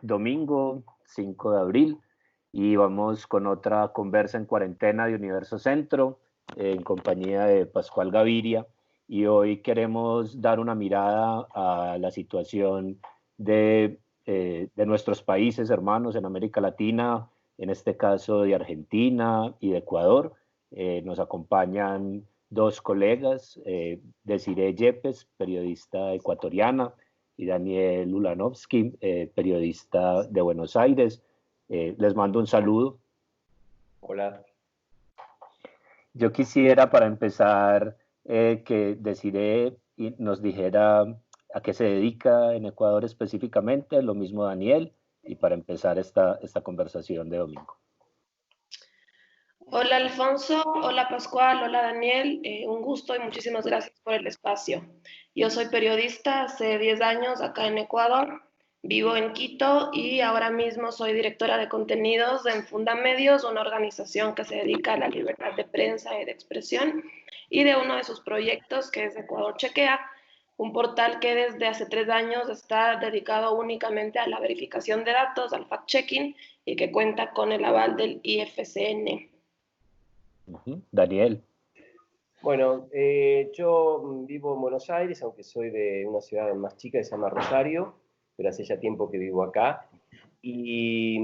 domingo 5 de abril y vamos con otra conversa en cuarentena de Universo Centro en compañía de Pascual Gaviria, y hoy queremos dar una mirada a la situación de nuestros países hermanos en América Latina, en este caso de Argentina y de Ecuador. Nos acompañan dos colegas, Desiree Yepes, periodista ecuatoriana, y Daniel Ulanovsky, periodista de Buenos Aires. Les mando un saludo. Hola. Yo quisiera, para empezar, que Desiree nos dijera a qué se dedica en Ecuador específicamente, lo mismo Daniel, y para empezar esta conversación de domingo. Hola Alfonso, hola Pascual, hola Daniel, un gusto y muchísimas gracias por el espacio. Yo soy periodista hace 10 años acá en Ecuador, vivo en Quito y ahora mismo soy directora de contenidos en Fundamedios, una organización que se dedica a la libertad de prensa y de expresión, y de uno de sus proyectos que es Ecuador Chequea, un portal que desde hace 3 años está dedicado únicamente a la verificación de datos, al fact-checking, y que cuenta con el aval del IFCN. Daniel. Bueno, yo vivo en Buenos Aires, aunque soy de una ciudad más chica que se llama Rosario, pero hace ya tiempo que vivo acá. Y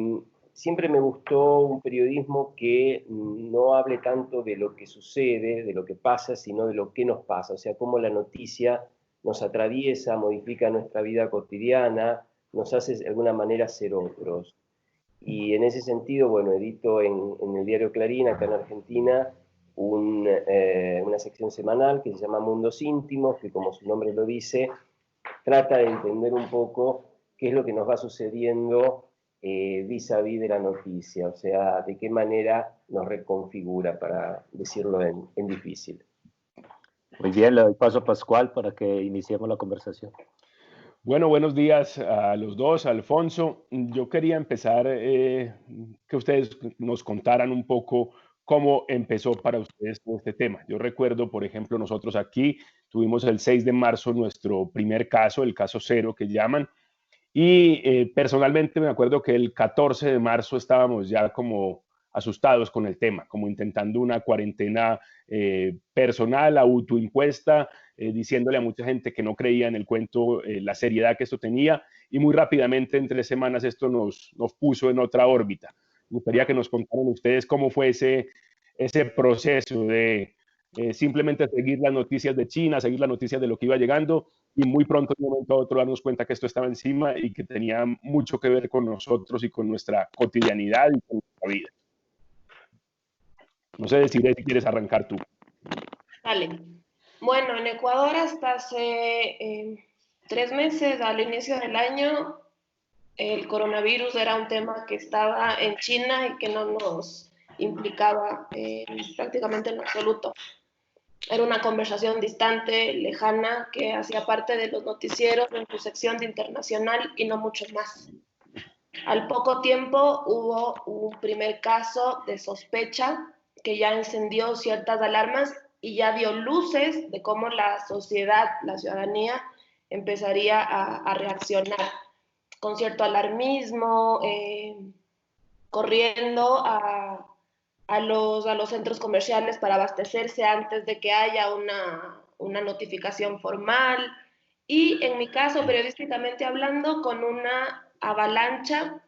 siempre me gustó un periodismo que no hable tanto de lo que sucede, de lo que pasa, sino de lo que nos pasa. O sea, cómo la noticia nos atraviesa, modifica nuestra vida cotidiana, nos hace de alguna manera ser otros. Y en ese sentido, bueno, edito en el diario Clarín, acá en Argentina, una sección semanal que se llama Mundos Íntimos, que como su nombre lo dice, trata de entender un poco qué es lo que nos va sucediendo vis-a-vis de la noticia, o sea, de qué manera nos reconfigura, para decirlo en difícil. Muy bien, le doy paso a Pascual para que iniciemos la conversación. Bueno, buenos días a los dos, Alfonso. Yo quería empezar que ustedes nos contaran un poco cómo empezó para ustedes todo este tema. Yo recuerdo, por ejemplo, nosotros aquí tuvimos el 6 de marzo nuestro primer caso, el caso cero que llaman, y personalmente me acuerdo que el 14 de marzo estábamos ya como asustados con el tema, como intentando una cuarentena personal, autoimpuesta, diciéndole a mucha gente que no creía en el cuento la seriedad que esto tenía, y muy rápidamente, en 3 semanas, esto nos puso en otra órbita. Me gustaría que nos contaran ustedes cómo fue ese proceso de simplemente seguir las noticias de China, seguir las noticias de lo que iba llegando, y muy pronto, de un momento a otro, darnos cuenta que esto estaba encima y que tenía mucho que ver con nosotros y con nuestra cotidianidad y con nuestra vida. No sé, si quieres arrancar tú. Vale. Bueno, en Ecuador hasta hace 3 meses, al inicio del año, el coronavirus era un tema que estaba en China y que no nos implicaba prácticamente en absoluto. Era una conversación distante, lejana, que hacía parte de los noticieros en su sección de internacional y no mucho más. Al poco tiempo hubo un primer caso de sospecha que ya encendió ciertas alarmas y ya dio luces de cómo la sociedad, la ciudadanía, empezaría a reaccionar con cierto alarmismo, corriendo a los centros comerciales para abastecerse antes de que haya una notificación formal, y en mi caso, periodísticamente hablando, con una avalancha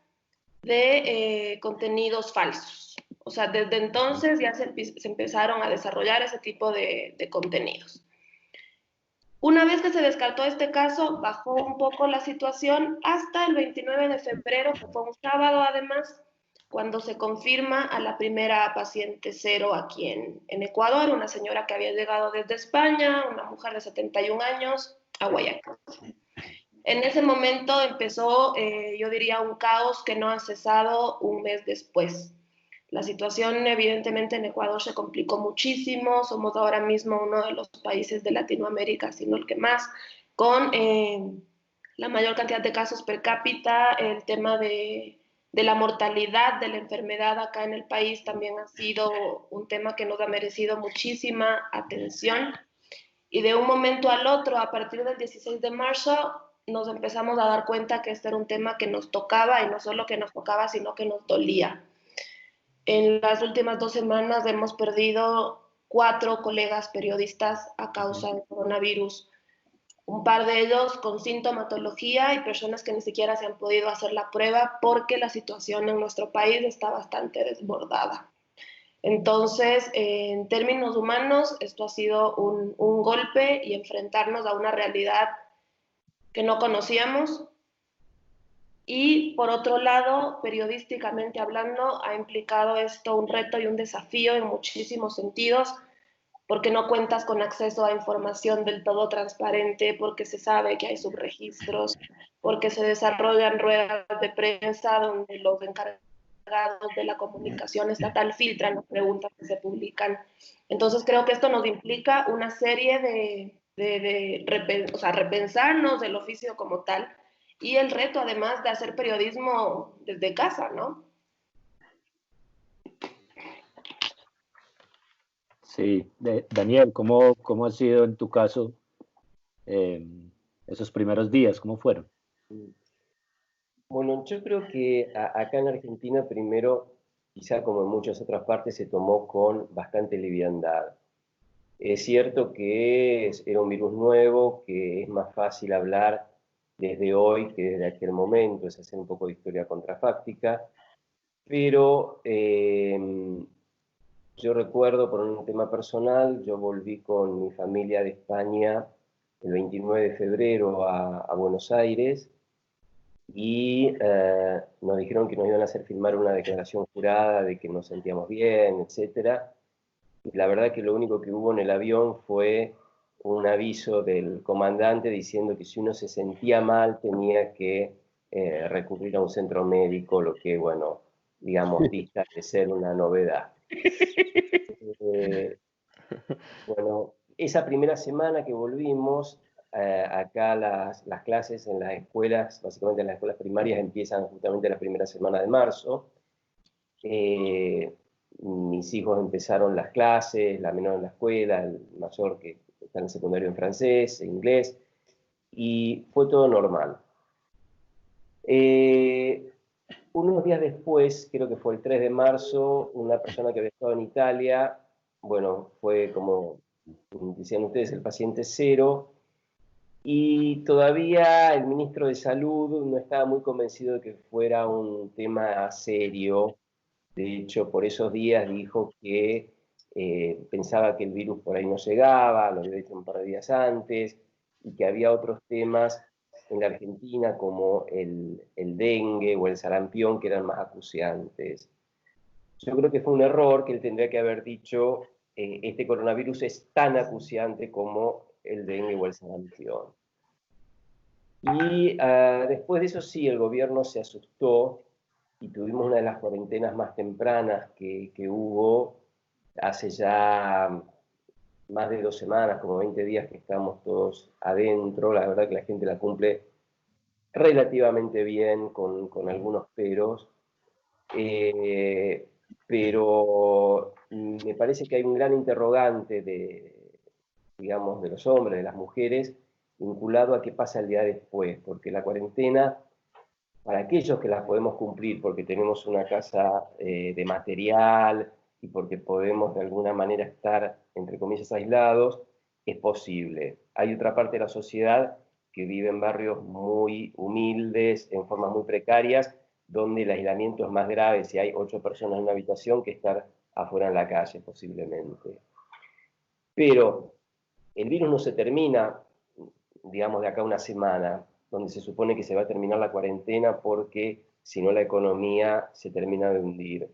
de contenidos falsos. O sea, desde entonces ya se empezaron a desarrollar ese tipo de contenidos. Una vez que se descartó este caso, bajó un poco la situación hasta el 29 de febrero, que fue un sábado además, cuando se confirma a la primera paciente cero aquí en Ecuador, una señora que había llegado desde España, una mujer de 71 años, a Guayaquil. En ese momento empezó, yo diría, un caos que no ha cesado un mes después. La situación evidentemente en Ecuador se complicó muchísimo, somos ahora mismo uno de los países de Latinoamérica, sino el que más, con la mayor cantidad de casos per cápita. El tema de la mortalidad de la enfermedad acá en el país también ha sido un tema que nos ha merecido muchísima atención. Y de un momento al otro, a partir del 16 de marzo, nos empezamos a dar cuenta que este era un tema que nos tocaba, y no solo que nos tocaba, sino que nos dolía. En las últimas 2 semanas hemos perdido 4 colegas periodistas a causa del coronavirus. Un par de ellos con sintomatología y personas que ni siquiera se han podido hacer la prueba porque la situación en nuestro país está bastante desbordada. Entonces, en términos humanos, esto ha sido un golpe y enfrentarnos a una realidad que no conocíamos. Y por otro lado, periodísticamente hablando, ha implicado esto un reto y un desafío en muchísimos sentidos, porque no cuentas con acceso a información del todo transparente, porque se sabe que hay subregistros, porque se desarrollan ruedas de prensa donde los encargados de la comunicación estatal filtran las preguntas que se publican. Entonces creo que esto nos implica una serie o sea, repensarnos el oficio como tal, y el reto además de hacer periodismo desde casa, ¿no? Sí, Daniel, ¿cómo ha sido en tu caso esos primeros días? ¿Cómo fueron? Bueno, yo creo que acá en Argentina primero, quizá como en muchas otras partes, se tomó con bastante liviandad. Es cierto que era un virus nuevo, que es más fácil hablar desde hoy que desde aquel momento, es hacer un poco de historia contrafáctica, pero yo recuerdo por un tema personal, yo volví con mi familia de España el 29 de febrero a Buenos Aires, y nos dijeron que nos iban a hacer firmar una declaración jurada de que nos sentíamos bien, etcétera. Y la verdad que lo único que hubo en el avión fue un aviso del comandante diciendo que si uno se sentía mal tenía que recurrir a un centro médico, lo que, bueno, digamos, dista de ser una novedad. Bueno, esa primera semana que volvimos, acá las clases en las escuelas, básicamente en las escuelas primarias, empiezan justamente la primera semana de marzo. Mis hijos empezaron las clases, la menor en la escuela, el mayor que está en el secundario en francés, en inglés, y fue todo normal. Unos días después, creo que fue el 3 de marzo, una persona que había estado en Italia, bueno, fue como decían ustedes, el paciente cero, y todavía el ministro de Salud no estaba muy convencido de que fuera un tema serio. De hecho, por esos días dijo que pensaba que el virus por ahí no llegaba, lo había dicho un par de días antes, y que había otros temas en la Argentina como el dengue o el sarampión que eran más acuciantes. Yo creo que fue un error que él tendría que haber dicho, este coronavirus es tan acuciante como el dengue o el sarampión. Y después de eso sí, el gobierno se asustó y tuvimos una de las cuarentenas más tempranas que hubo hace ya más de 2 semanas, como 20 días que estamos todos adentro. La verdad que la gente la cumple relativamente bien, con algunos peros. Pero me parece que hay un gran interrogante digamos, de los hombres, de las mujeres, vinculado a qué pasa el día después, porque la cuarentena, para aquellos que la podemos cumplir porque tenemos una casa de material y porque podemos de alguna manera estar, entre comillas, aislados, es posible. Hay otra parte de la sociedad que vive en barrios muy humildes, en formas muy precarias, donde el aislamiento es más grave si hay 8 personas en una habitación que estar afuera en la calle, posiblemente. Pero el virus no se termina, digamos, de acá a una semana, donde se supone que se va a terminar la cuarentena porque si no la economía se termina de hundir.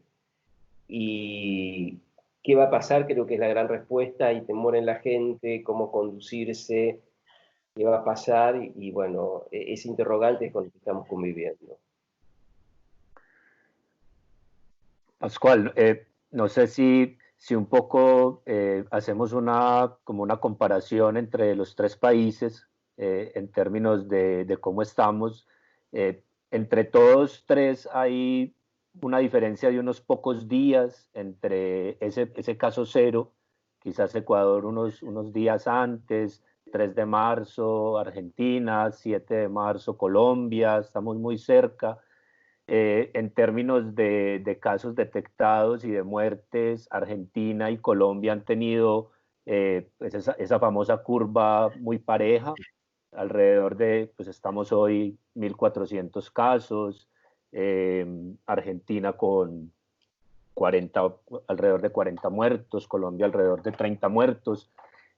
¿Y qué va a pasar? Creo que es la gran respuesta. Hay temor en la gente, cómo conducirse, qué va a pasar y bueno, ese interrogante es con el que estamos conviviendo. Pascual, no sé si un poco hacemos como una comparación entre los 3 países en términos de cómo estamos. Entre todos 3 hay una diferencia de unos pocos días entre ese caso cero, quizás Ecuador unos días antes, 3 de marzo Argentina, 7 de marzo Colombia, estamos muy cerca. En términos de casos detectados y de muertes, Argentina y Colombia han tenido pues esa famosa curva muy pareja, alrededor de, pues estamos hoy 1.400 casos, Argentina con alrededor de 40 muertos, Colombia alrededor de 30 muertos.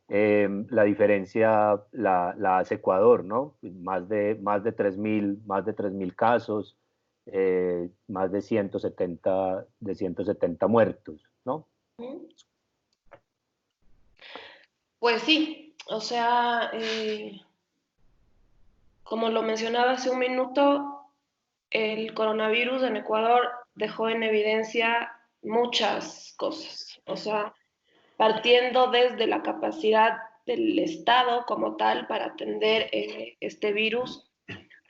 La diferencia la hace Ecuador, ¿no? Más de 3.000 casos, más de 170 muertos, ¿no? Pues sí, o sea, como lo mencionaba hace un minuto, el coronavirus en Ecuador dejó en evidencia muchas cosas. O sea, partiendo desde la capacidad del Estado como tal para atender este virus,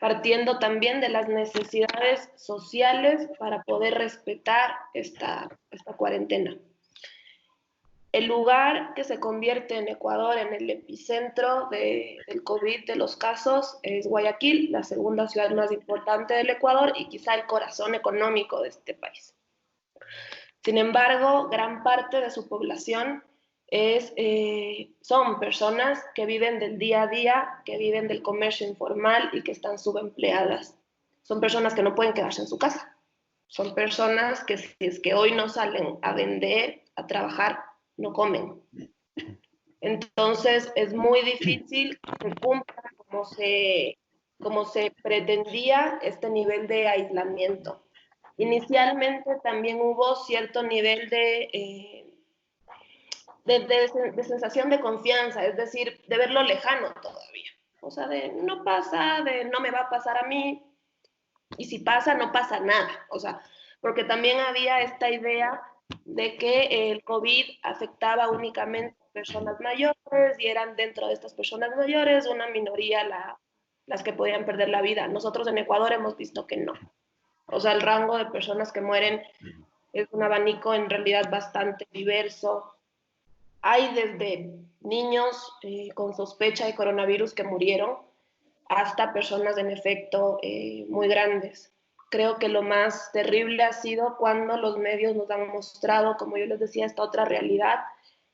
partiendo también de las necesidades sociales para poder respetar esta cuarentena. El lugar que se convierte en Ecuador en el epicentro del COVID de los casos es Guayaquil, la segunda ciudad más importante del Ecuador y quizá el corazón económico de este país. Sin embargo, gran parte de su población son personas que viven del día a día, que viven del comercio informal y que están subempleadas. Son personas que no pueden quedarse en su casa. Son personas que si es que hoy no salen a vender, a trabajar, no comen. Entonces es muy difícil que se cumpla como se pretendía este nivel de aislamiento. Inicialmente también hubo cierto nivel de sensación de confianza, es decir, de verlo lejano todavía. O sea, de no pasa, de no me va a pasar a mí, y si pasa, no pasa nada. O sea, porque también había esta idea de que el COVID afectaba únicamente a personas mayores y eran dentro de estas personas mayores una minoría las que podían perder la vida. Nosotros en Ecuador hemos visto que no. O sea, el rango de personas que mueren es un abanico en realidad bastante diverso. Hay desde niños con sospecha de coronavirus que murieron hasta personas en efecto muy grandes. Creo que lo más terrible ha sido cuando los medios nos han mostrado, como yo les decía, esta otra realidad,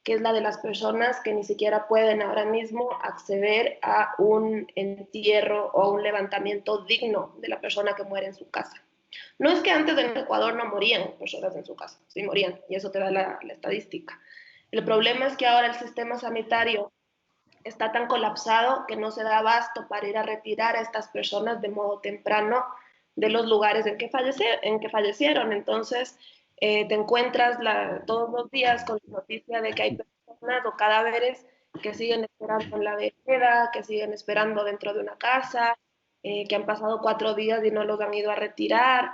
que es la de las personas que ni siquiera pueden ahora mismo acceder a un entierro o a un levantamiento digno de la persona que muere en su casa. No es que antes en Ecuador no morían personas en su casa, sí morían, y eso te da la estadística. El problema es que ahora el sistema sanitario está tan colapsado que no se da abasto para ir a retirar a estas personas de modo temprano de los lugares en que fallecieron. Entonces, te encuentras todos los días con la noticia de que hay personas o cadáveres que siguen esperando en la vereda, que siguen esperando dentro de una casa, que han pasado 4 días y no los han ido a retirar.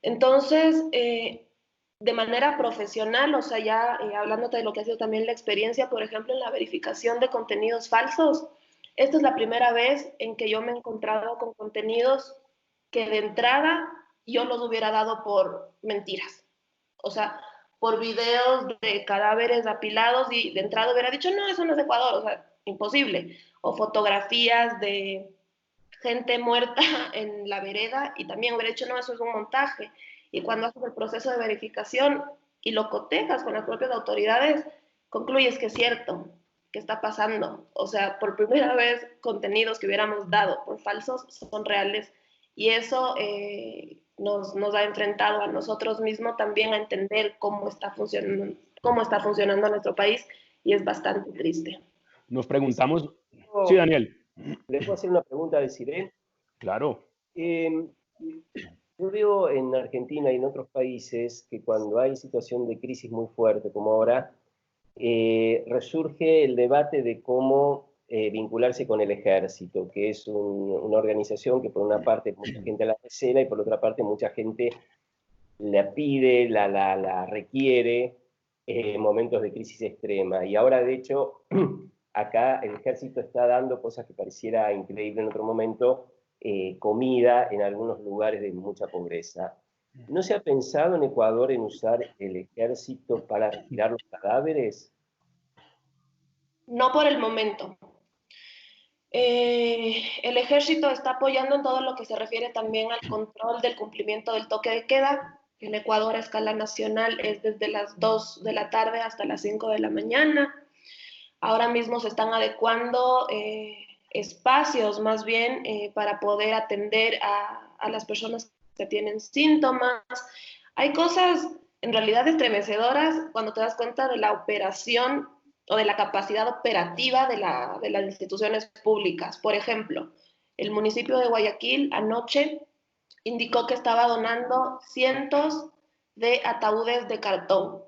Entonces, de manera profesional, o sea, ya hablándote de lo que ha sido también la experiencia, por ejemplo, en la verificación de contenidos falsos, esta es la primera vez en que yo me he encontrado con contenidos que de entrada yo los hubiera dado por mentiras. O sea, por videos de cadáveres apilados y de entrada hubiera dicho, no, eso no es Ecuador, o sea, imposible. O fotografías de gente muerta en la vereda y también hubiera dicho, no, eso es un montaje. Y cuando haces el proceso de verificación y lo cotejas con las propias autoridades, concluyes que es cierto, que está pasando. O sea, por primera vez, contenidos que hubiéramos dado por falsos son reales. Y eso nos ha enfrentado a nosotros mismos también a entender cómo está funcionando nuestro país y es bastante triste. Nos preguntamos... Sí, Daniel. ¿Le puedo hacer una pregunta de Sirén? Claro. Yo veo en Argentina y en otros países que cuando hay situación de crisis muy fuerte como ahora, resurge el debate de cómo vincularse con el ejército, que es una organización que por una parte mucha gente la recela y por otra parte mucha gente la pide, la requiere en momentos de crisis extrema. Y ahora, de hecho, acá el ejército está dando cosas que pareciera increíble en otro momento, comida en algunos lugares de mucha pobreza. ¿No se ha pensado en Ecuador en usar el ejército para retirar los cadáveres? No por el momento. El ejército está apoyando en todo lo que se refiere también al control del cumplimiento del toque de queda. En Ecuador a escala nacional es desde las 2 de la tarde hasta las 5 de la mañana. Ahora mismo se están adecuando espacios más bien para poder atender a las personas que tienen síntomas. Hay cosas en realidad estremecedoras cuando te das cuenta de la operación o de la capacidad operativa de las instituciones públicas. Por ejemplo, el municipio de Guayaquil anoche indicó que estaba donando cientos de ataúdes de cartón.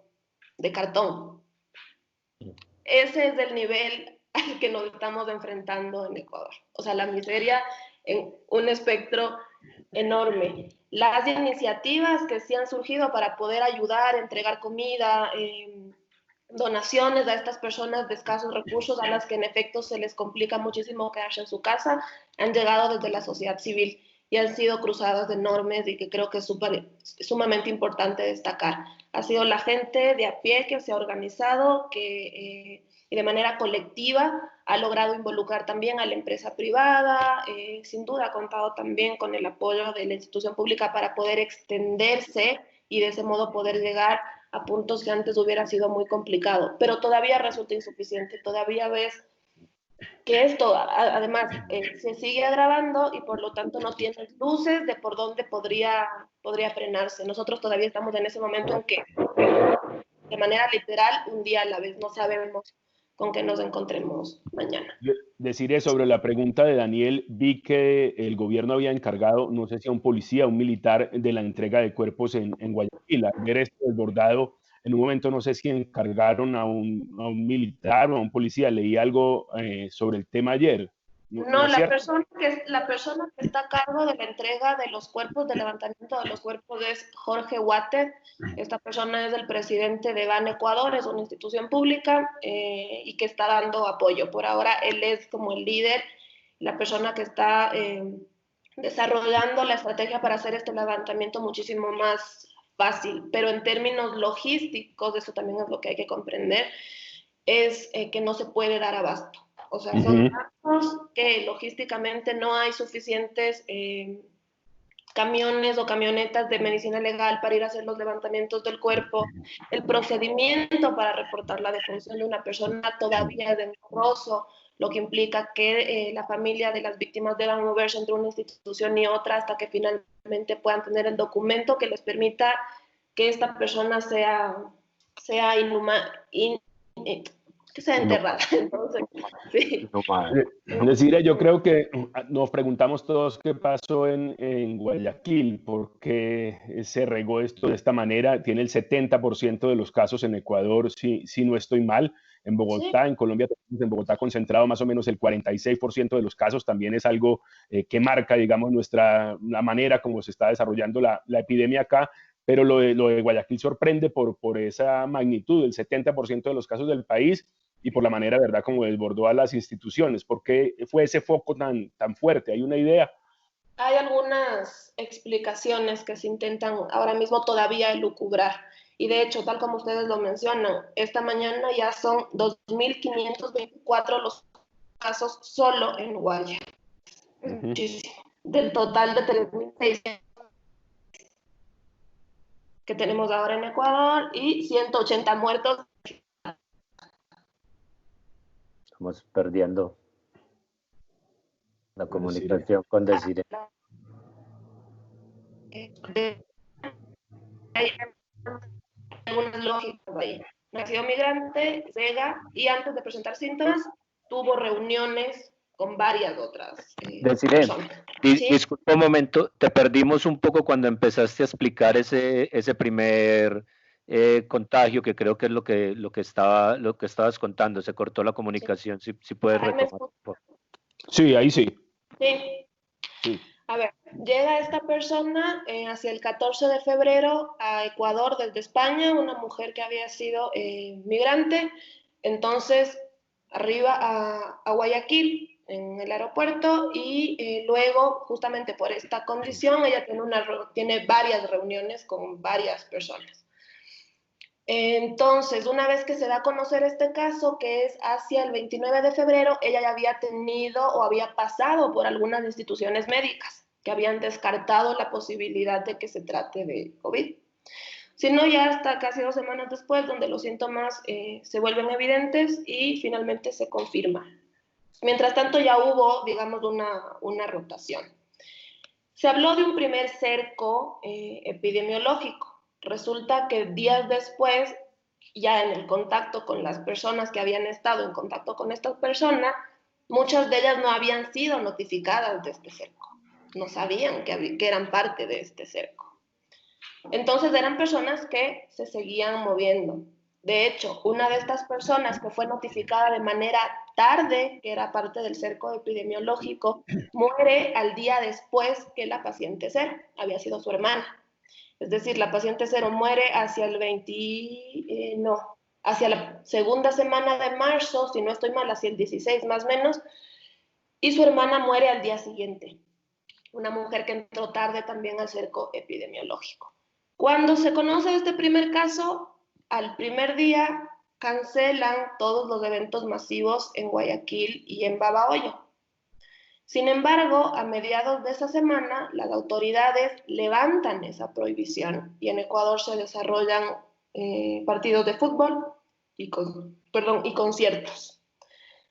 Ese es el nivel al que nos estamos enfrentando en Ecuador. O sea, la miseria en un espectro enorme. Las iniciativas que sí han surgido para poder ayudar, entregar comida, donaciones a estas personas de escasos recursos, a las que en efecto se les complica muchísimo quedarse en su casa, han llegado desde la sociedad civil y han sido cruzadas enormes y que creo que es sumamente importante destacar. Ha sido la gente de a pie que se ha organizado, que y de manera colectiva ha logrado involucrar también a la empresa privada, sin duda ha contado también con el apoyo de la institución pública para poder extenderse y de ese modo poder llegar a puntos que antes hubiera sido muy complicado, pero todavía resulta insuficiente, todavía ves que esto además se sigue agravando y por lo tanto no tienes luces de por dónde podría frenarse. Nosotros todavía estamos en ese momento en que de manera literal un día a la vez no sabemos con qué nos encontremos mañana. Deciré sobre la pregunta de Daniel, vi que el gobierno había encargado, no sé si a un policía, a un militar, de la entrega de cuerpos en Guayaquil. Al ver esto desbordado, en un momento no sé si encargaron a un militar o a un policía. Leí algo sobre el tema ayer. No, la persona que está a cargo de la entrega de los cuerpos, del levantamiento de los cuerpos es Jorge Water. Esta persona es el presidente de BAN Ecuador, es una institución pública y que está dando apoyo. Por ahora él es como el líder, la persona que está desarrollando la estrategia para hacer este levantamiento muchísimo más fácil. Pero en términos logísticos, eso también es lo que hay que comprender, es que no se puede dar abasto. O sea, son datos que logísticamente no hay suficientes camiones o camionetas de medicina legal para ir a hacer los levantamientos del cuerpo. El procedimiento para reportar la defunción de una persona todavía es engorroso, lo que implica que la familia de las víctimas deban moverse entre una institución y otra hasta que finalmente puedan tener el documento que les permita que esta persona sea que sea enterrada. Entonces, sí. Decir, yo creo que nos preguntamos todos qué pasó en Guayaquil, por qué se regó esto de esta manera. Tiene el 70% de los casos en Ecuador, si no estoy mal. En Bogotá, sí. En Colombia, en Bogotá concentrado más o menos el 46% de los casos. También es algo que marca, digamos, la manera como se está desarrollando la epidemia acá. Pero lo de Guayaquil sorprende por esa magnitud, el 70% de los casos del país, y por la manera, ¿verdad?, como desbordó a las instituciones. ¿Por qué fue ese foco tan fuerte? ¿Hay una idea? Hay algunas explicaciones que se intentan ahora mismo todavía elucubrar. Y de hecho, tal como ustedes lo mencionan, esta mañana ya son 2.524 los casos solo en Guaya. Muchísimo. Del total de 3.600 que tenemos ahora en Ecuador y 180 muertos. Estamos perdiendo la comunicación con Desiree. Hay algunas lógicas ahí. Nació migrante, cega, y antes de presentar síntomas, tuvo reuniones con varias otras personas. ¿Sí? Disculpa un momento, te perdimos un poco cuando empezaste a explicar ese primer contagio, que creo que es lo que estabas contando. Se cortó la comunicación, si puedes retomar. Sí, ahí sí. Sí. A ver, llega esta persona hacia el 14 de febrero a Ecuador desde España, una mujer que había sido migrante. Entonces arriba a Guayaquil en el aeropuerto y luego, justamente por esta condición, ella tiene varias reuniones con varias personas. Entonces, una vez que se da a conocer este caso, que es hacia el 29 de febrero, ella ya había tenido o había pasado por algunas instituciones médicas que habían descartado la posibilidad de que se trate de COVID. Sino ya hasta casi 2 semanas después, donde los síntomas se vuelven evidentes y finalmente se confirma. Mientras tanto, ya hubo, digamos, una rotación. Se habló de un primer cerco epidemiológico. Resulta que días después, ya en el contacto con las personas que habían estado en contacto con esta persona, muchas de ellas no habían sido notificadas de este cerco. No sabían que eran parte de este cerco. Entonces eran personas que se seguían moviendo. De hecho, una de estas personas que fue notificada de manera tarde, que era parte del cerco epidemiológico, muere al día después que la paciente cero, había sido su hermana. Es decir, la paciente cero muere hacia el hacia la segunda semana de marzo, si no estoy mal, hacia el 16 más o menos, y su hermana muere al día siguiente. Una mujer que entró tarde también al cerco epidemiológico. Cuando se conoce este primer caso, al primer día cancelan todos los eventos masivos en Guayaquil y en Babahoyo. Sin embargo, a mediados de esa semana, las autoridades levantan esa prohibición y en Ecuador se desarrollan partidos de fútbol y conciertos,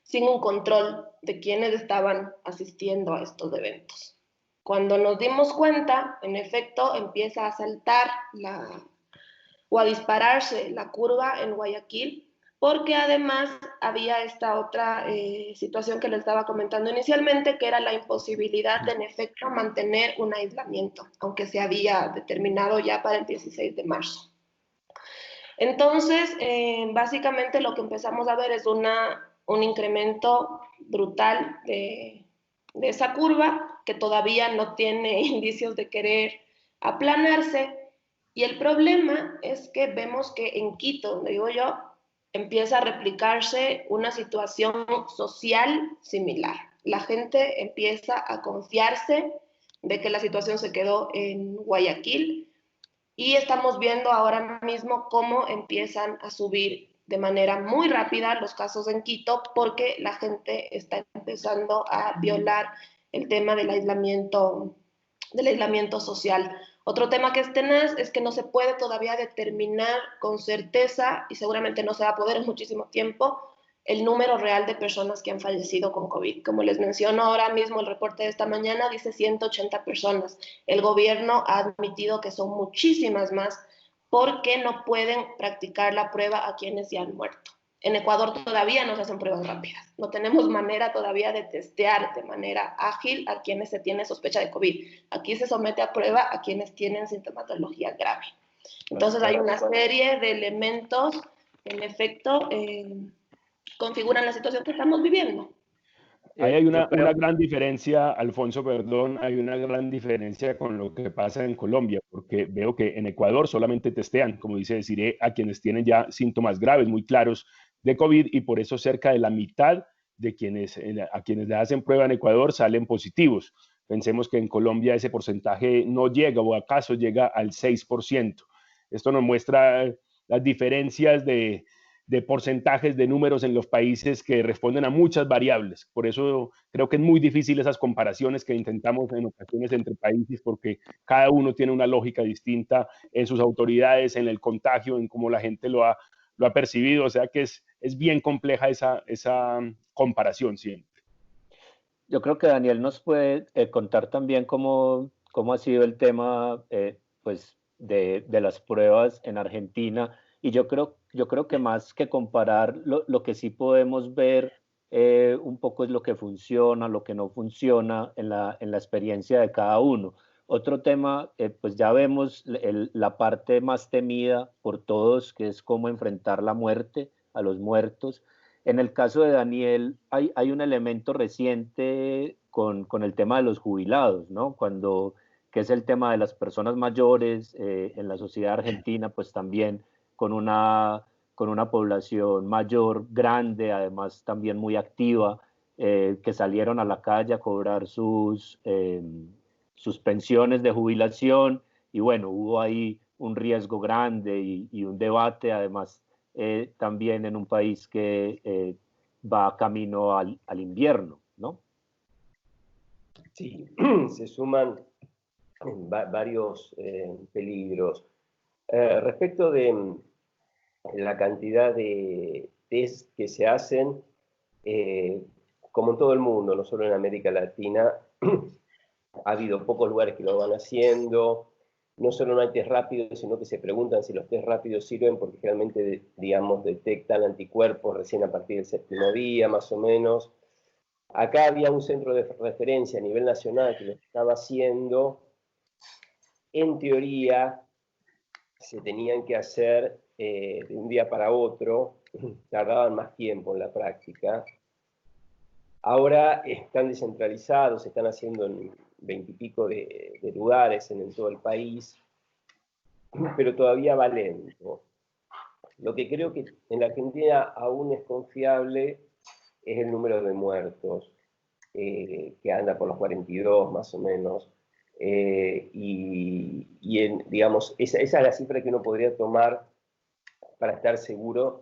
sin un control de quienes estaban asistiendo a estos eventos. Cuando nos dimos cuenta, en efecto, empieza a saltar o a dispararse la curva en Guayaquil, porque además había esta otra situación que les estaba comentando inicialmente, que era la imposibilidad de, en efecto, mantener un aislamiento, aunque se había determinado ya para el 16 de marzo. Entonces, básicamente lo que empezamos a ver es un incremento brutal de esa curva, que todavía no tiene indicios de querer aplanarse. Y el problema es que vemos que en Quito, donde digo yo, empieza a replicarse una situación social similar. La gente empieza a confiarse de que la situación se quedó en Guayaquil y estamos viendo ahora mismo cómo empiezan a subir de manera muy rápida los casos en Quito porque la gente está empezando a violar el tema del aislamiento social. Otro tema que es tenaz es que no se puede todavía determinar con certeza, y seguramente no se va a poder en muchísimo tiempo, el número real de personas que han fallecido con COVID. Como les menciono ahora mismo, el reporte de esta mañana dice 180 personas. El gobierno ha admitido que son muchísimas más porque no pueden practicar la prueba a quienes ya han muerto. En Ecuador todavía no se hacen pruebas rápidas. No tenemos manera todavía de testear de manera ágil a quienes se tiene sospecha de COVID. Aquí se somete a prueba a quienes tienen sintomatología grave. Entonces hay una serie de elementos que en efecto configuran la situación que estamos viviendo. Ahí hay una gran diferencia, Alfonso, perdón, hay una gran diferencia con lo que pasa en Colombia, porque veo que en Ecuador solamente testean, como dice Desiree, a quienes tienen ya síntomas graves, muy claros de COVID, y por eso cerca de la mitad de a quienes le hacen prueba en Ecuador salen positivos. Pensemos que en Colombia ese porcentaje no llega, o acaso llega al 6%. Esto nos muestra las diferencias de porcentajes de números en los países que responden a muchas variables. Por eso creo que es muy difícil esas comparaciones que intentamos en ocasiones entre países, porque cada uno tiene una lógica distinta en sus autoridades, en el contagio, en cómo la gente lo ha percibido. O sea que es bien compleja esa comparación siempre. Yo creo que Daniel nos puede contar también cómo ha sido el tema pues de las pruebas en Argentina. Y yo creo que más que comparar, lo que sí podemos ver un poco es lo que funciona, lo que no funciona en la experiencia de cada uno. Otro tema, pues ya vemos la parte más temida por todos, que es cómo enfrentar la muerte, a los muertos. En el caso de Daniel, hay un elemento reciente con el tema de los jubilados, ¿no? Que es el tema de las personas mayores en la sociedad argentina, pues también con una población mayor, grande, además también muy activa, que salieron a la calle a cobrar sus pensiones de jubilación, y bueno, hubo ahí un riesgo grande y un debate, además también en un país que va camino al invierno, ¿no? Sí, se suman varios peligros. Respecto de la cantidad de test que se hacen, como en todo el mundo, no solo en América Latina, ha habido pocos lugares que lo van haciendo. No solo no hay test rápidos, sino que se preguntan si los test rápidos sirven porque realmente, digamos, detectan anticuerpos recién a partir del 7º día, más o menos. Acá había un centro de referencia a nivel nacional que lo estaba haciendo. En teoría, se tenían que hacer de un día para otro, tardaban más tiempo en la práctica. Ahora están descentralizados, se están haciendo en 20 y pico de lugares en todo el país, pero todavía va lento. Lo que creo que en la Argentina aún es confiable es el número de muertos, que anda por los 42 más o menos. Digamos, esa es la cifra que uno podría tomar para estar seguro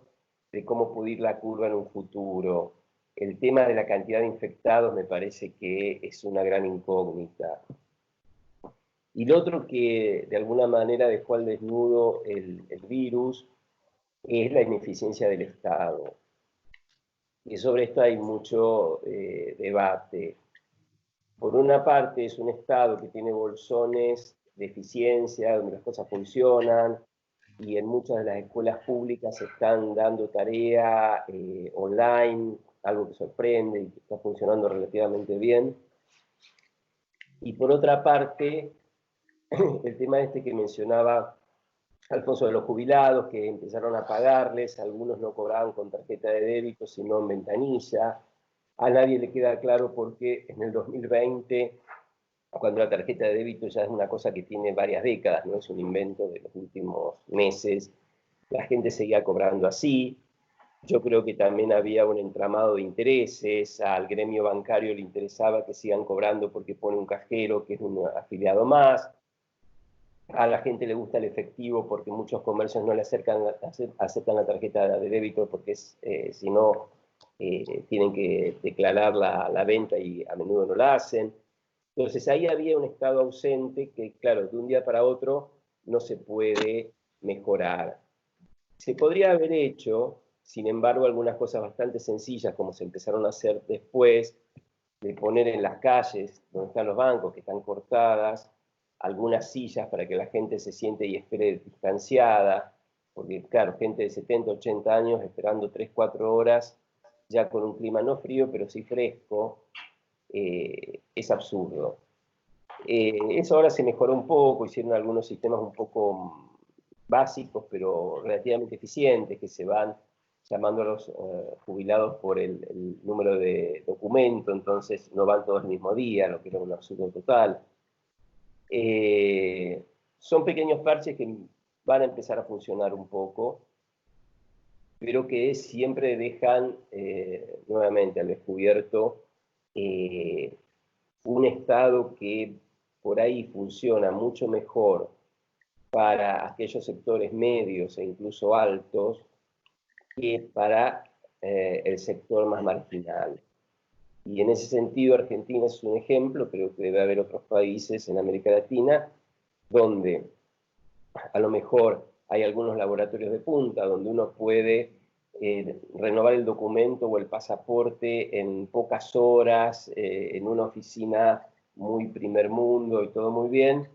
de cómo puede ir la curva en un futuro. El tema de la cantidad de infectados me parece que es una gran incógnita. Y lo otro que de alguna manera dejó al desnudo el virus es la ineficiencia del Estado. Y sobre esto hay mucho debate. Por una parte es un Estado que tiene bolsones de eficiencia, donde las cosas funcionan, y en muchas de las escuelas públicas se están dando tarea online, algo que sorprende y que está funcionando relativamente bien. Y por otra parte, el tema este que mencionaba Alfonso de los jubilados, que empezaron a pagarles, algunos no cobraban con tarjeta de débito, sino en ventanilla. A nadie le queda claro por qué en el 2020, cuando la tarjeta de débito ya es una cosa que tiene varias décadas, no es un invento de los últimos meses, la gente seguía cobrando así. Yo creo que también había un entramado de intereses, al gremio bancario le interesaba que sigan cobrando porque pone un cajero que es un afiliado más, a la gente le gusta el efectivo porque muchos comercios no le aceptan la tarjeta de débito porque si no tienen que declarar la venta y a menudo no la hacen. Entonces ahí había un estado ausente que, claro, de un día para otro no se puede mejorar. Se podría haber hecho, sin embargo, algunas cosas bastante sencillas, como se empezaron a hacer después, de poner en las calles donde están los bancos, que están cortadas, algunas sillas para que la gente se siente y espere distanciada, porque claro, gente de 70, 80 años esperando 3, 4 horas, ya con un clima no frío, pero sí fresco, es absurdo. Eso ahora se mejoró un poco, hicieron algunos sistemas un poco básicos, pero relativamente eficientes, que se van llamando a los jubilados por el número de documento, entonces no van todos el mismo día, lo que era un absurdo total. Son pequeños parches que van a empezar a funcionar un poco, pero que siempre dejan nuevamente al descubierto un Estado que por ahí funciona mucho mejor para aquellos sectores medios e incluso altos que para el sector más marginal. Y en ese sentido Argentina es un ejemplo, creo que debe haber otros países en América Latina donde a lo mejor hay algunos laboratorios de punta donde uno puede renovar el documento o el pasaporte en pocas horas, en una oficina muy primer mundo y todo muy bien,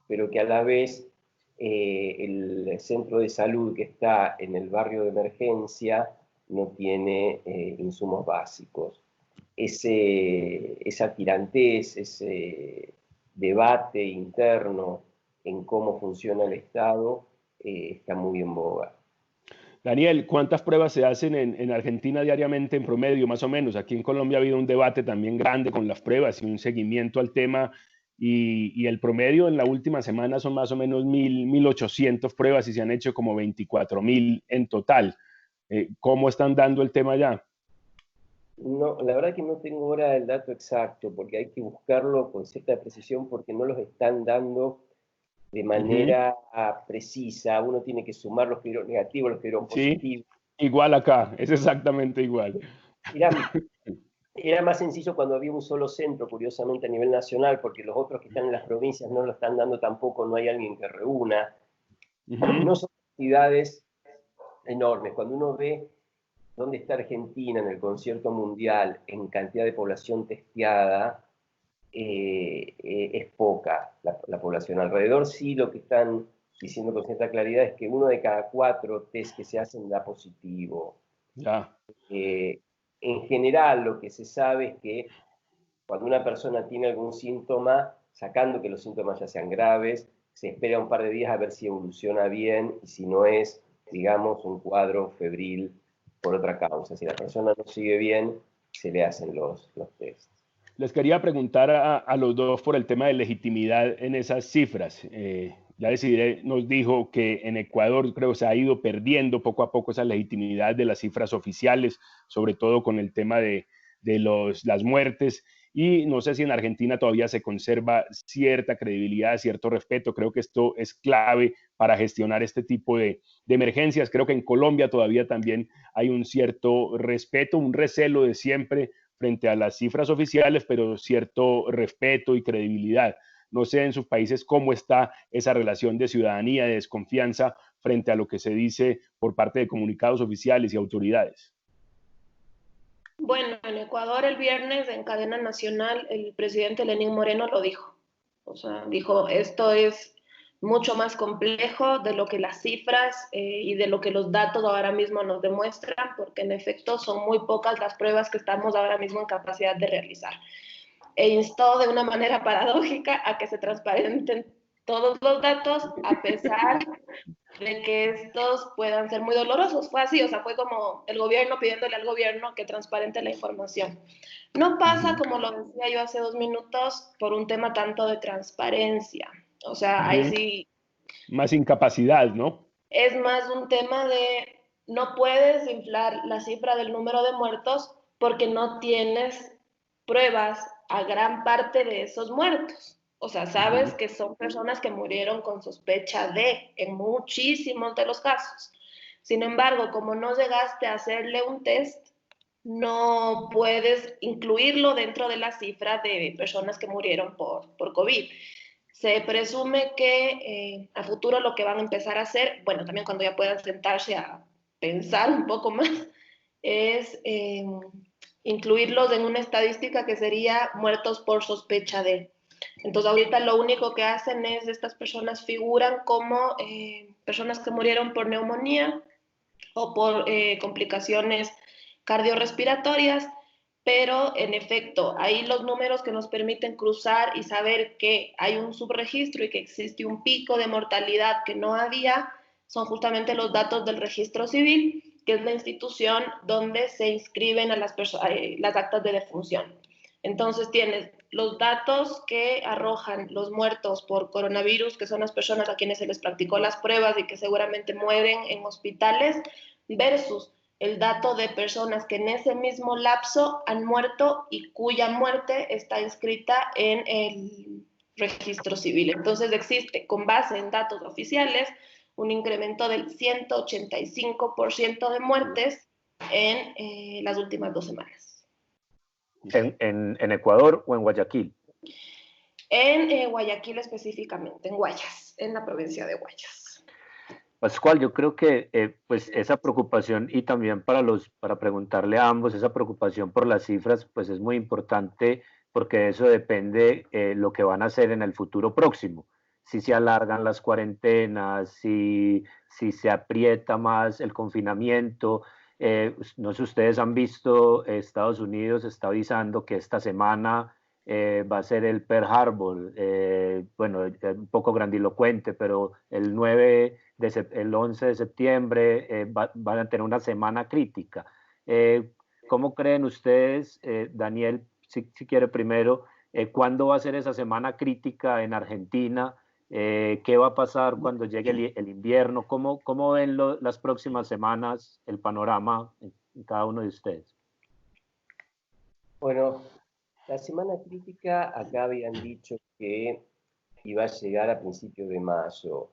pero que a la vez el centro de salud que está en el barrio de emergencia no tiene insumos básicos. Esa tirantez, ese debate interno en cómo funciona el Estado está muy en boga. Daniel, ¿cuántas pruebas se hacen en Argentina diariamente en promedio, más o menos? Aquí en Colombia ha habido un debate también grande con las pruebas y un seguimiento al tema y el promedio en la última semana son más o menos 1.800 pruebas y se han hecho como 24.000 en total. ¿Cómo están dando el tema ya? No, la verdad que no tengo ahora el dato exacto, porque hay que buscarlo con cierta precisión, porque no los están dando de manera precisa. Uno tiene que sumar los que dieron negativos, los que dieron positivos. Sí, igual acá, es exactamente igual. Era más sencillo cuando había un solo centro, curiosamente, a nivel nacional, porque los otros que están en las provincias no lo están dando tampoco, no hay alguien que reúna. No son cantidades enormes. Cuando uno ve dónde está Argentina en el concierto mundial en cantidad de población testeada, es poca la población. Alrededor sí lo que están diciendo con cierta claridad es que 1 de cada 4 test que se hacen da positivo. Ya. En general lo que se sabe es que cuando una persona tiene algún síntoma, sacando que los síntomas ya sean graves, se espera un par de días a ver si evoluciona bien y si no es, digamos, un cuadro febril por otra causa. Si la persona no sigue bien, se le hacen los tests. Les quería preguntar a los dos por el tema de legitimidad en esas cifras. Ya Desiree nos dijo que en Ecuador creo se ha ido perdiendo poco a poco esa legitimidad de las cifras oficiales, sobre todo con el tema de las muertes. Y no sé si en Argentina todavía se conserva cierta credibilidad, cierto respeto. Creo que esto es clave para gestionar este tipo de emergencias. Creo que en Colombia todavía también hay un cierto respeto, un recelo de siempre frente a las cifras oficiales, pero cierto respeto y credibilidad. No sé en sus países cómo está esa relación de ciudadanía, de desconfianza frente a lo que se dice por parte de comunicados oficiales y autoridades. Bueno, en Ecuador el viernes en cadena nacional el presidente Lenín Moreno lo dijo. O sea, dijo, esto es mucho más complejo de lo que las cifras y de lo que los datos ahora mismo nos demuestran, porque en efecto son muy pocas las pruebas que estamos ahora mismo en capacidad de realizar. E instó de una manera paradójica a que se transparenten todos los datos, a pesar de que estos puedan ser muy dolorosos. Fue así, o sea, fue como el gobierno pidiéndole al gobierno que transparente la información. No pasa, como lo decía yo hace 2 minutos, por un tema tanto de transparencia. O sea, ahí sí... Más incapacidad, ¿no? Es más un tema de no puedes inflar la cifra del número de muertos porque no tienes pruebas a gran parte de esos muertos. O sea, sabes que son personas que murieron con sospecha de, en muchísimos de los casos. Sin embargo, como no llegaste a hacerle un test, no puedes incluirlo dentro de la cifra de personas que murieron por COVID. Se presume que a futuro lo que van a empezar a hacer, bueno, también cuando ya puedan sentarse a pensar un poco más, es incluirlos en una estadística que sería muertos por sospecha de. Entonces ahorita lo único que hacen es, estas personas figuran como personas que murieron por neumonía o por complicaciones cardiorrespiratorias, pero en efecto, ahí los números que nos permiten cruzar y saber que hay un subregistro y que existe un pico de mortalidad que no había, son justamente los datos del registro civil, que es la institución donde se inscriben a las actas de defunción. Entonces tienes los datos que arrojan los muertos por coronavirus, que son las personas a quienes se les practicó las pruebas y que seguramente mueren en hospitales, versus el dato de personas que en ese mismo lapso han muerto y cuya muerte está inscrita en el registro civil. Entonces existe, con base en datos oficiales, un incremento del 185% de muertes en las últimas 2 semanas. ¿En Ecuador o en Guayaquil? En Guayaquil específicamente, en Guayas, en la provincia de Guayas. Pascual, yo creo que pues esa preocupación, y también para preguntarle a ambos, esa preocupación por las cifras, pues es muy importante porque de eso depende lo que van a hacer en el futuro próximo. Si se alargan las cuarentenas, si se aprieta más el confinamiento. No sé si ustedes han visto, Estados Unidos está avisando que esta semana va a ser el Pearl Harbor, bueno, un poco grandilocuente, pero el 11 de septiembre van a tener una semana crítica. ¿Cómo creen ustedes, Daniel, si quiere primero, cuándo va a ser esa semana crítica en Argentina? ¿Qué va a pasar cuando llegue el invierno? ¿Cómo ven las próximas semanas, el panorama en cada uno de ustedes? Bueno, la semana crítica, acá habían dicho que y va a llegar a principios de mayo.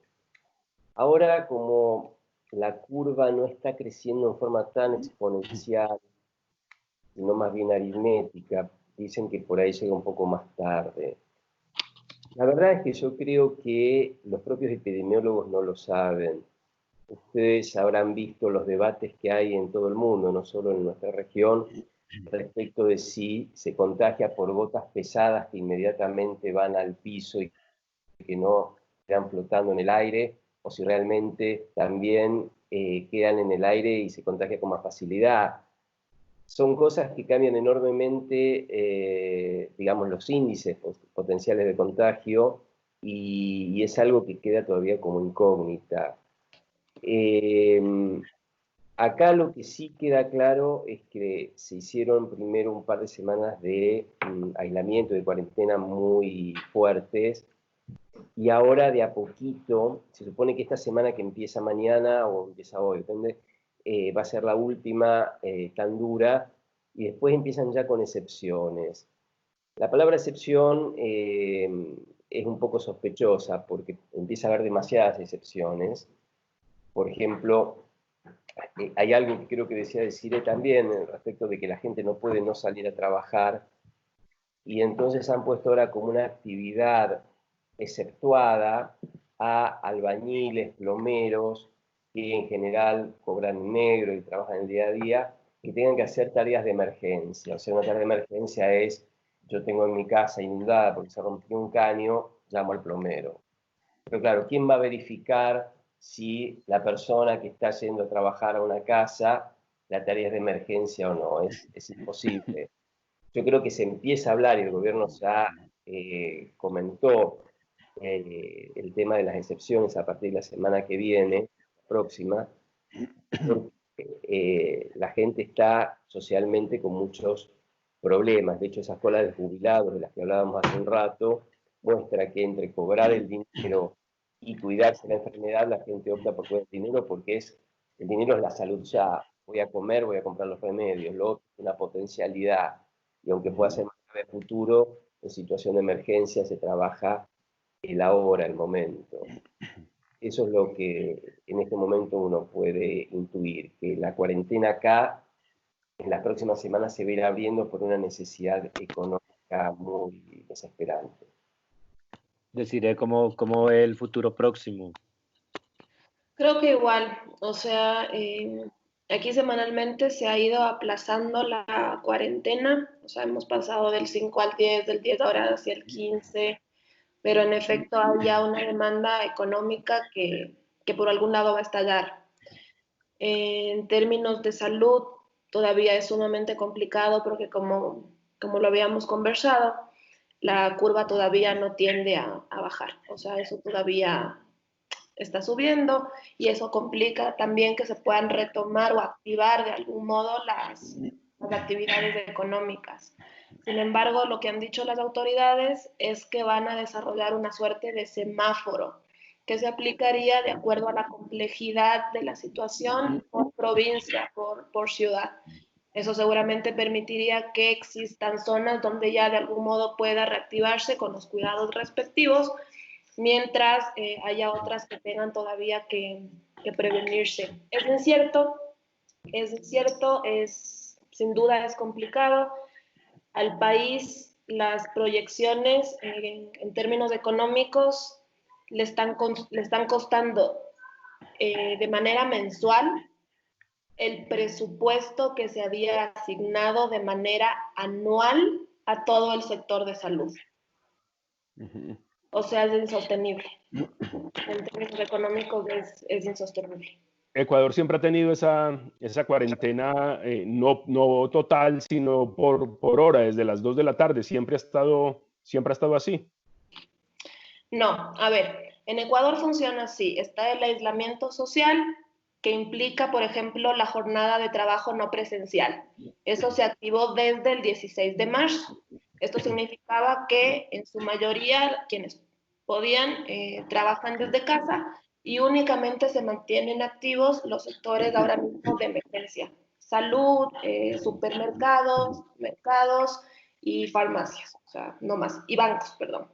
Ahora, como la curva no está creciendo en forma tan exponencial, sino más bien aritmética, dicen que por ahí llega un poco más tarde. La verdad es que yo creo que los propios epidemiólogos no lo saben. Ustedes habrán visto los debates que hay en todo el mundo, no solo en nuestra región, respecto de si se contagia por gotas pesadas que inmediatamente van al piso y que no quedan flotando en el aire, o si realmente también quedan en el aire y se contagia con más facilidad. Son cosas que cambian enormemente, digamos, los índices potenciales de contagio y es algo que queda todavía como incógnita. Acá lo que sí queda claro es que se hicieron primero un par de semanas de aislamiento, de cuarentena muy fuertes, y ahora de a poquito, se supone que esta semana que empieza mañana o empieza hoy, depende, va a ser la última tan dura, y después empiezan ya con excepciones. La palabra excepción es un poco sospechosa porque empieza a haber demasiadas excepciones. Por ejemplo, hay algo que creo que decía Desiree también respecto de que la gente no puede no salir a trabajar, y entonces han puesto ahora como una actividad exceptuada a albañiles, plomeros, que en general cobran en negro y trabajan el día a día, que tengan que hacer tareas de emergencia. O sea, una tarea de emergencia es, yo tengo en mi casa inundada porque se rompió un caño, llamo al plomero. Pero claro, ¿quién va a verificar si la persona que está yendo a trabajar a una casa, la tarea es de emergencia o no? Es imposible. Yo creo que se empieza a hablar y el gobierno ya comentó el tema de las excepciones a partir de la semana que viene, próxima, porque la gente está socialmente con muchos problemas. De hecho, esa cola de jubilados de las que hablábamos hace un rato muestra que entre cobrar el dinero y cuidarse de la enfermedad, la gente opta por cuidar el dinero porque el dinero es la salud ya. Voy a comer, voy a comprar los remedios, lo otro es una potencialidad. Y aunque pueda ser más grave futuro, en situación de emergencia se trabaja el ahora, el momento. Eso es lo que en este momento uno puede intuir, que la cuarentena acá en las próximas semanas se va a ir abriendo por una necesidad económica muy desesperante. Deciré cómo ve el futuro próximo. Creo que igual, o sea, aquí semanalmente se ha ido aplazando la cuarentena, o sea, hemos pasado del 5 al 10, del 10 ahora hacia el 15, pero en efecto hay ya una demanda económica que por algún lado va a estallar. En términos de salud, todavía es sumamente complicado porque como lo habíamos conversado, la curva todavía no tiende a bajar, o sea, eso todavía está subiendo y eso complica también que se puedan retomar o activar de algún modo las actividades económicas. Sin embargo, lo que han dicho las autoridades es que van a desarrollar una suerte de semáforo que se aplicaría de acuerdo a la complejidad de la situación por provincia, por ciudad. Eso seguramente permitiría que existan zonas donde ya de algún modo pueda reactivarse con los cuidados respectivos, mientras haya otras que tengan todavía que prevenirse. Es incierto, sin duda es complicado. Al país las proyecciones en términos económicos le están costando de manera mensual el presupuesto que se había asignado de manera anual a todo el sector de salud. O sea, es insostenible. En términos económicos es insostenible. Ecuador siempre ha tenido esa cuarentena, no total, sino por hora, desde las 2 de la tarde. Siempre ha estado así. No, a ver, en Ecuador funciona así. Está el aislamiento social, que implica, por ejemplo, la jornada de trabajo no presencial. Eso se activó desde el 16 de marzo. Esto significaba que en su mayoría quienes podían trabajan desde casa y únicamente se mantienen activos los sectores ahora mismo de emergencia. Salud, supermercados, mercados y farmacias, o sea, no más, y bancos, perdón.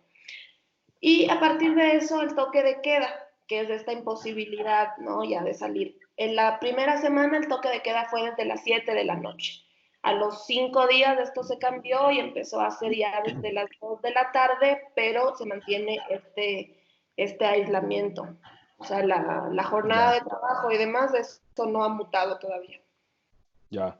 Y a partir de eso, el toque de queda, que es esta imposibilidad, ¿no?, ya de salir. En la primera semana el toque de queda fue desde las 7 de la noche. A los 5 días esto se cambió y empezó a ser ya desde las 2 de la tarde, pero se mantiene este aislamiento. O sea, la jornada de trabajo y demás, esto no ha mutado todavía. Ya.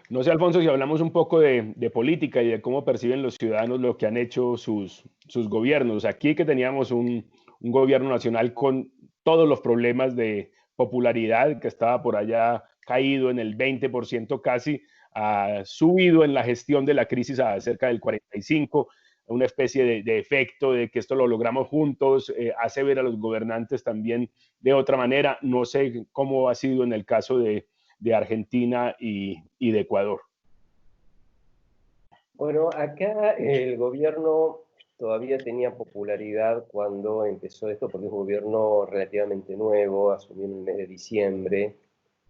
No sé, Alfonso, si hablamos un poco de política y de cómo perciben los ciudadanos lo que han hecho sus gobiernos. Aquí que teníamos un gobierno nacional con todos los problemas de popularidad, que estaba por allá caído en el 20% casi, ha subido en la gestión de la crisis a cerca del 45%, una especie de efecto de que esto lo logramos juntos, hace ver a los gobernantes también de otra manera. No sé cómo ha sido en el caso de Argentina y de Ecuador. Bueno, acá el gobierno todavía tenía popularidad cuando empezó esto, porque es un gobierno relativamente nuevo, asumió en el mes de diciembre,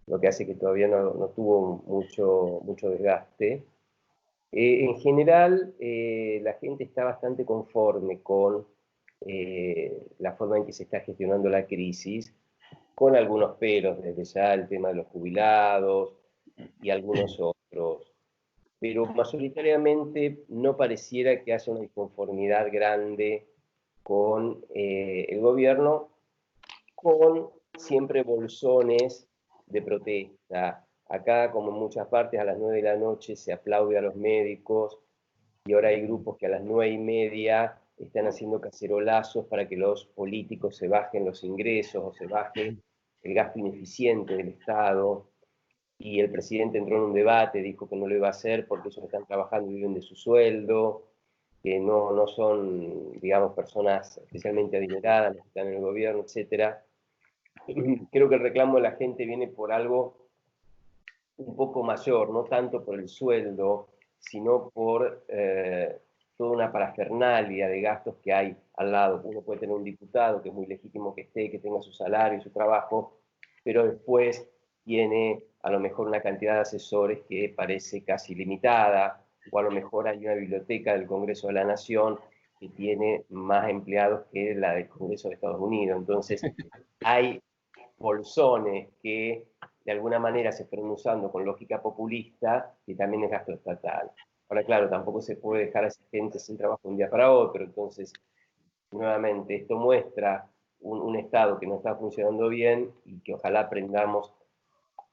lo que hace que todavía no tuvo mucho desgaste. En general, la gente está bastante conforme con la forma en que se está gestionando la crisis, con algunos peros, desde ya el tema de los jubilados y algunos otros. Pero mayoritariamente no pareciera que haya una disconformidad grande con el gobierno, con siempre bolsones de protesta. Acá, como en muchas partes, a las 9 de la noche se aplaude a los médicos, y ahora hay grupos que a las 9:30 están haciendo cacerolazos para que los políticos se bajen los ingresos o se baje el gasto ineficiente del Estado. Y el presidente entró en un debate, dijo que no lo iba a hacer porque ellos están trabajando y viven de su sueldo, que no son, digamos, personas especialmente adineradas las que están en el gobierno, etc. Creo que el reclamo de la gente viene por algo un poco mayor, no tanto por el sueldo, sino por toda una parafernalia de gastos que hay al lado. Uno puede tener un diputado, que es muy legítimo que esté, que tenga su salario y su trabajo, pero después tiene a lo mejor una cantidad de asesores que parece casi limitada, o a lo mejor hay una biblioteca del Congreso de la Nación que tiene más empleados que la del Congreso de Estados Unidos. Entonces, hay bolsones que de alguna manera se fueron usando con lógica populista, que también es gasto estatal. Ahora, claro, tampoco se puede dejar a esa gente sin trabajo de un día para otro, entonces, nuevamente, esto muestra un Estado que no está funcionando bien y que ojalá aprendamos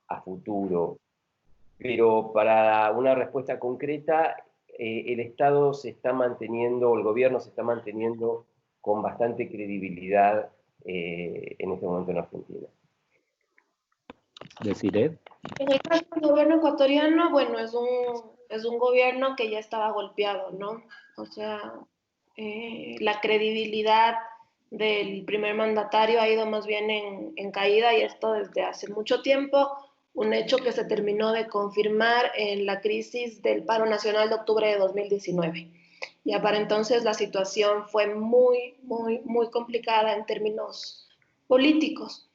a futuro. Pero para una respuesta concreta, el Estado se está manteniendo, o el gobierno se está manteniendo con bastante credibilidad en este momento en Argentina. Deciré. En el caso del gobierno ecuatoriano, bueno, es un gobierno que ya estaba golpeado, ¿no? O sea, la credibilidad del primer mandatario ha ido más bien en caída, y esto desde hace mucho tiempo, un hecho que se terminó de confirmar en la crisis del paro nacional de octubre de 2019. Ya para entonces la situación fue muy complicada en términos políticos.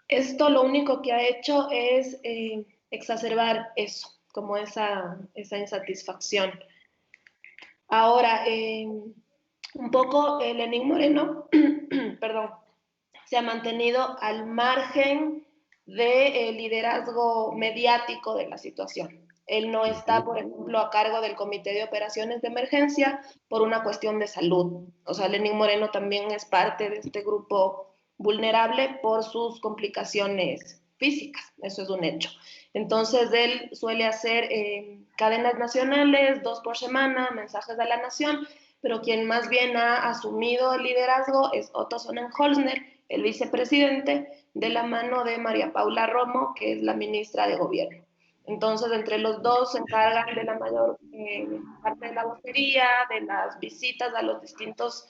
Esto lo único que ha hecho es exacerbar eso, como esa insatisfacción. Ahora, un poco Lenín Moreno, perdón, se ha mantenido al margen del liderazgo mediático de la situación. Él no está, por ejemplo, a cargo del Comité de Operaciones de Emergencia por una cuestión de salud. O sea, Lenín Moreno también es parte de este grupo vulnerable por sus complicaciones físicas, eso es un hecho. Entonces, él suele hacer cadenas nacionales, 2 por semana, mensajes a la nación, pero quien más bien ha asumido el liderazgo es Otto Sonnenholzner, el vicepresidente, de la mano de María Paula Romo, que es la ministra de Gobierno. Entonces, entre los dos se encargan de la mayor parte de la vocería, de las visitas a los distintos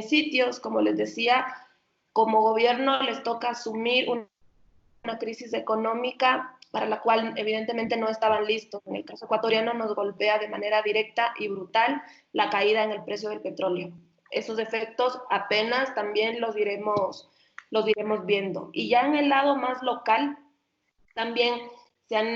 sitios. Como les decía, como gobierno les toca asumir una crisis económica para la cual evidentemente no estaban listos. En el caso ecuatoriano nos golpea de manera directa y brutal la caída en el precio del petróleo. Esos efectos apenas también los iremos viendo. Y ya en el lado más local, también se han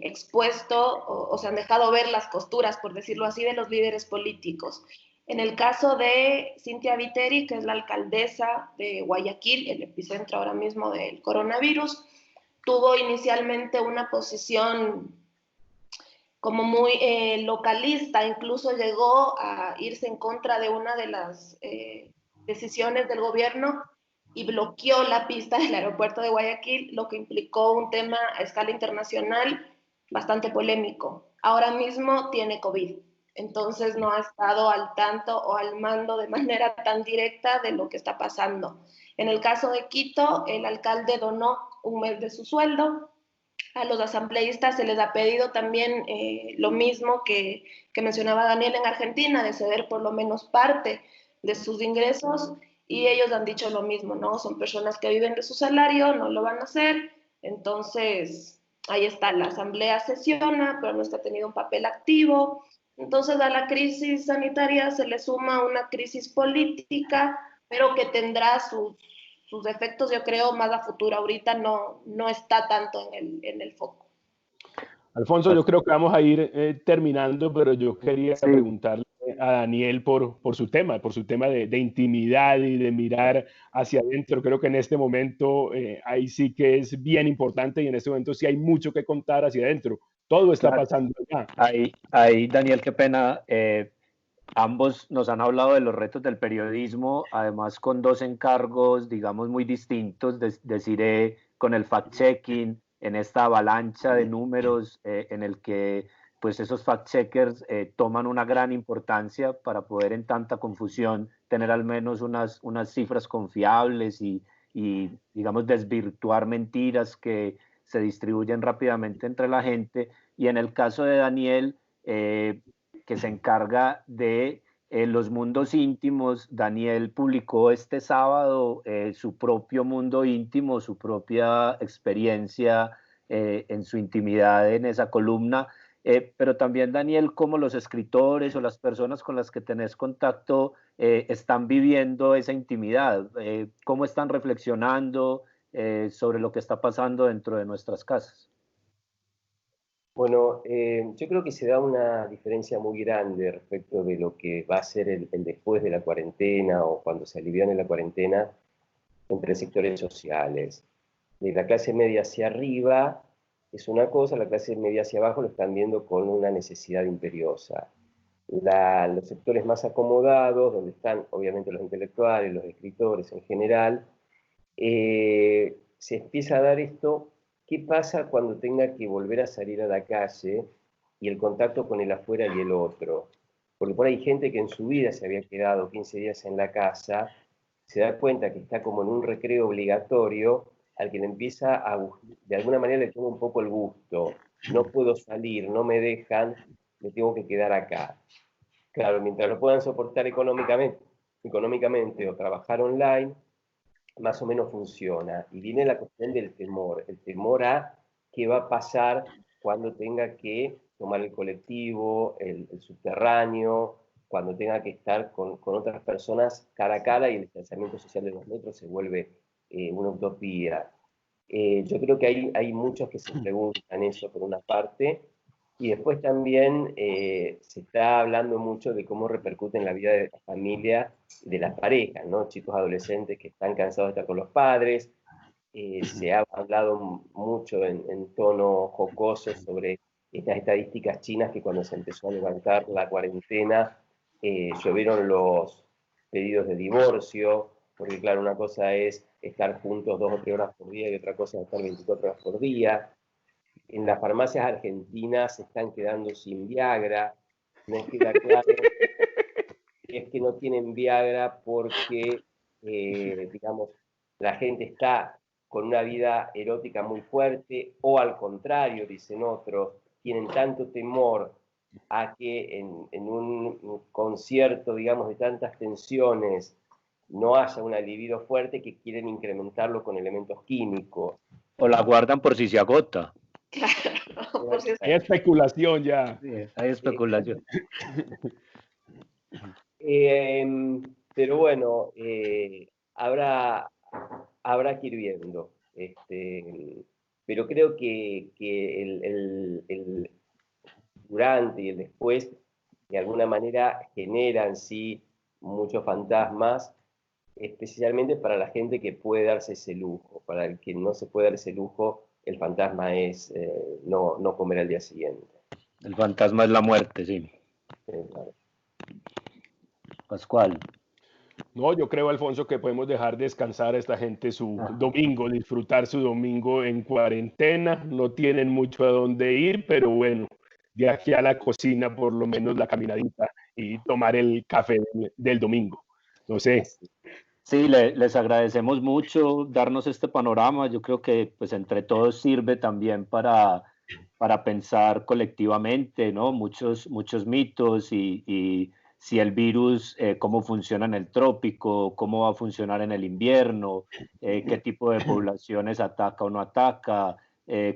expuesto o se han dejado ver las costuras, por decirlo así, de los líderes políticos. En el caso de Cynthia Viteri, que es la alcaldesa de Guayaquil, el epicentro ahora mismo del coronavirus, tuvo inicialmente una posición como muy localista, incluso llegó a irse en contra de una de las decisiones del gobierno y bloqueó la pista del aeropuerto de Guayaquil, lo que implicó un tema a escala internacional bastante polémico. Ahora mismo tiene COVID, entonces no ha estado al tanto o al mando de manera tan directa de lo que está pasando. En el caso de Quito, el alcalde donó un mes de su sueldo. A los asambleístas se les ha pedido también lo mismo que mencionaba Daniel en Argentina, de ceder por lo menos parte de sus ingresos, y ellos han dicho lo mismo, ¿no? Son personas que viven de su salario, no lo van a hacer, entonces ahí está, la asamblea sesiona, pero no está teniendo un papel activo. Entonces a la crisis sanitaria se le suma una crisis política, pero que tendrá sus efectos, yo creo, más a futuro. Ahorita no está tanto en el foco. Alfonso, yo creo que vamos a ir terminando, pero yo quería preguntarle a Daniel por su tema de intimidad y de mirar hacia adentro. Creo que en este momento ahí sí que es bien importante y en este momento sí hay mucho que contar hacia adentro. Todo está pasando allá. Ahí, Daniel, qué pena. Ambos nos han hablado de los retos del periodismo, además con dos encargos, digamos, muy distintos. Deciré con el fact-checking, en esta avalancha de números en el que pues esos fact-checkers toman una gran importancia para poder en tanta confusión tener al menos unas cifras confiables y, digamos, desvirtuar mentiras que se distribuyen rápidamente entre la gente. Y en el caso de Daniel, que se encarga de los mundos íntimos, Daniel publicó este sábado su propio mundo íntimo, su propia experiencia en su intimidad en esa columna. Pero también, Daniel, cómo los escritores o las personas con las que tenés contacto están viviendo esa intimidad, cómo están reflexionando sobre lo que está pasando dentro de nuestras casas. Bueno, yo creo que se da una diferencia muy grande respecto de lo que va a ser el después de la cuarentena o cuando se aliviane la cuarentena entre sectores sociales. De la clase media hacia arriba es una cosa, la clase media hacia abajo lo están viendo con una necesidad imperiosa. Los sectores más acomodados, donde están obviamente los intelectuales, los escritores en general, se empieza a dar esto. ¿Qué pasa cuando tenga que volver a salir a la calle y el contacto con el afuera y el otro? Porque por ahí hay gente que en su vida se había quedado 15 días en la casa, se da cuenta que está como en un recreo obligatorio al que le empieza de alguna manera le toma un poco el gusto. No puedo salir, no me dejan, me tengo que quedar acá. Claro, mientras lo puedan soportar económicamente o trabajar online, más o menos funciona. Y viene la cuestión del temor, el temor a qué va a pasar cuando tenga que tomar el colectivo, el subterráneo, cuando tenga que estar con otras personas cara a cara y el distanciamiento social de 2 metros se vuelve una utopía. Yo creo que hay muchos que se preguntan eso por una parte, y después también se está hablando mucho de cómo repercute en la vida de la familia, de las parejas, ¿no? Chicos adolescentes que están cansados de estar con los padres. Se ha hablado mucho en tono jocoso sobre estas estadísticas chinas que cuando se empezó a levantar la cuarentena, llovieron los pedidos de divorcio, porque claro, una cosa es estar juntos 2 o 3 horas por día y otra cosa es estar 24 horas por día. En las farmacias argentinas se están quedando sin Viagra. No queda claro si es que no tienen Viagra porque, digamos, la gente está con una vida erótica muy fuerte, o al contrario, dicen otros, tienen tanto temor a que en un concierto, digamos, de tantas tensiones no haya una libido fuerte que quieren incrementarlo con elementos químicos. O la guardan por si se agota. Claro, por si Hay especulación ya. Sí, hay especulación. Pero bueno, habrá que ir viendo. Pero creo que el durante y el después de alguna manera generan, sí, muchos fantasmas, especialmente para la gente que puede darse ese lujo. Para el que no se puede dar ese lujo, el fantasma es no comer al día siguiente. El fantasma es la muerte, sí. Claro. Pascual. No, yo creo, Alfonso, que podemos dejar descansar a esta gente su domingo, disfrutar su domingo en cuarentena. No tienen mucho a dónde ir, pero bueno, de aquí a la cocina, por lo menos la caminadita y tomar el café del domingo. No sé. Sí, les agradecemos mucho darnos este panorama. Yo creo que pues entre todos sirve también para pensar colectivamente, ¿no? Muchos mitos y si el virus, cómo funciona en el trópico, cómo va a funcionar en el invierno, qué tipo de poblaciones ataca o no ataca,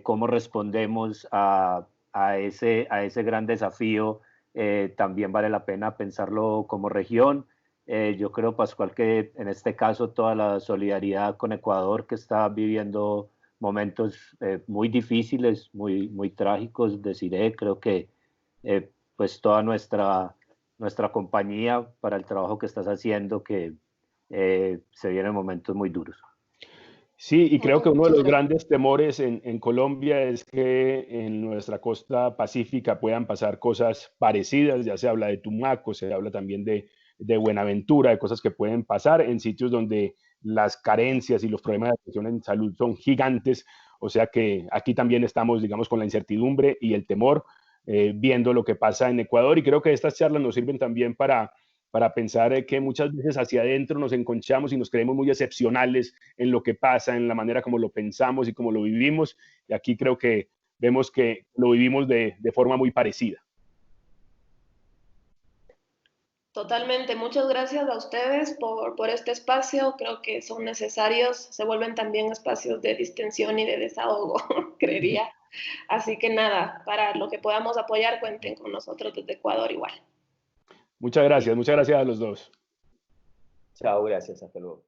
cómo respondemos a ese gran desafío. También vale la pena pensarlo como región. Yo creo, Pascual, que en este caso toda la solidaridad con Ecuador, que está viviendo momentos muy difíciles, muy trágicos, deciré, creo que pues toda nuestra compañía para el trabajo que estás haciendo, que se vienen momentos muy duros. Sí, y creo que uno de los grandes temores en Colombia es que en nuestra costa pacífica puedan pasar cosas parecidas. Ya se habla de Tumaco, se habla también de Buenaventura, de cosas que pueden pasar en sitios donde las carencias y los problemas de atención en salud son gigantes. O sea que aquí también estamos, digamos, con la incertidumbre y el temor, viendo lo que pasa en Ecuador. Y creo que estas charlas nos sirven también para pensar que muchas veces hacia adentro nos enconchamos y nos creemos muy excepcionales en lo que pasa, en la manera como lo pensamos y como lo vivimos. Y aquí creo que vemos que lo vivimos de forma muy parecida. Totalmente, muchas gracias a ustedes por este espacio, creo que son necesarios, se vuelven también espacios de distensión y de desahogo, creería. Así que nada, para lo que podamos apoyar, cuenten con nosotros desde Ecuador igual. Muchas gracias a los dos. Chao, gracias, hasta luego.